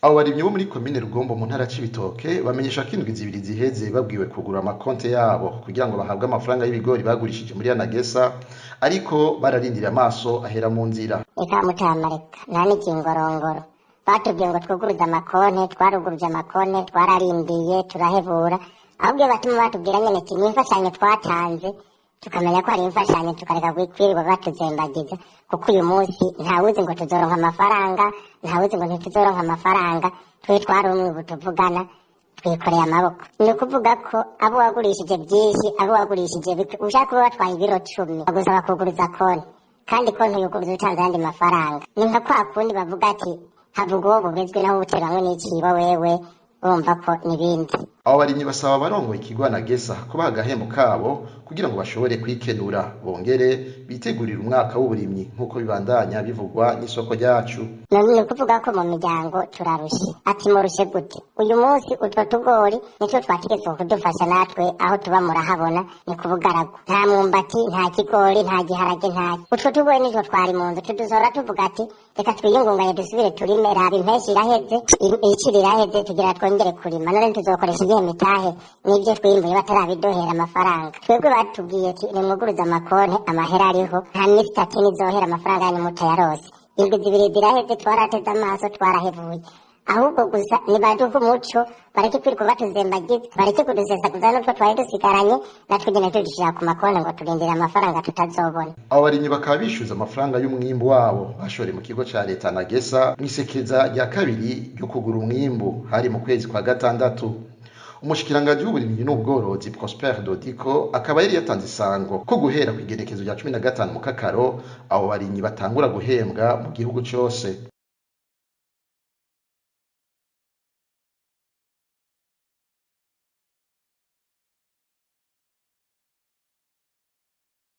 Abo barimyi bo muri komine Rugombo mu ntara c'Ibitoke bamenyesha ko indwi zibiri ziheze babwiwe kugura amakonte yabo kugira ngo bahabwe amafaranga y'ibigori bagurishije muri Anagesa, ariko bararindira amaso ahera mu nzira. Eka mutamareka nta n'ikingorongoro batubwiye ngo twuguruze amakonte, twaruguruje amakonte, twararindiye turahebura, ahubwo batuma batubwira nyene ati n'imfashanyo twatanze tukamenya ko hari imfashanyo tukareka kwirirwa batuzembagiza, kuko uyu munsi ntawuzi ngo tuzoronka amafaranga, ntawuzi ngo ntituzoronka amafaranga, twe twarumwe ubu tuvugana twikoreye amaboko. Ni ukuvuga ko abo wagurishije byinshi, abo wagurishije ushaka kuba watwaye ibiro 10 bagusaba kuguriza konti, kandi konti yuguruza utanze ayandi mafaranga. Ni nka kwa kundi bavuga ati havuga uwo bugezwe naho uteranwe n'icibo wewe urumva ko n'ibindi. Abo barimyi basaba abarongoye ikigo Anagesa ko baha agahembo kabo kugira ngo bashobore kwikenura bongere bitegurira umwaka w'uburimyi nk'uko bibandanya bivugwa n'isoko ryacu. Ni ukuvuga ko mu miryango turarushe. Ati murushe gute? Uyu munsi utwo tugori nicyo twategetswe kudufasha natwe aho tuba murahabona ni kubugaragu. Nta mwumbati, nta kigori, nta giharage, nta. Utwo tugori nicyo twari mu nzu tuduzora tuvuga ati reka twiyungunganye dusubire turime, raba impeshi iraheze, iciri iraheze tugira twongere kurima. None tuzokoresha igihe mitahe n'ibyo twimbuye batarabidohera amafaranga. Twebwe batubwiye ati nimwuguruze amakonte amahera ariho, nta minsi 3 nizohera amafaranga yanyu mutayarose. Indwi zibiri ziraheze twarateze amaso twarahevuye, ahubwo gusa nibaduha umuco bareke kwirirwa batuzembagiza, bareke kudusesaguza n'utwo twari dusigaranye natwe nyene tudushira ku makonte ngo turindire amafaranga tutazobona. Abo barimyi bakaba bishuza amafaranga y'umwimbu wabo bashore mu kigo ca leta Anagesa mw'isekeza rya kabiri ryo kugura umwimbu hari mu kwezi kwa gatandatu. Umushikiranganji w'uburimyi n'ubworozi Prosper Dodiko akaba yari yatanze isango ko guhera ku igenekezo rya 15 mu Kakaro abo barimyi batangura guhembwa mu gihugu cyose.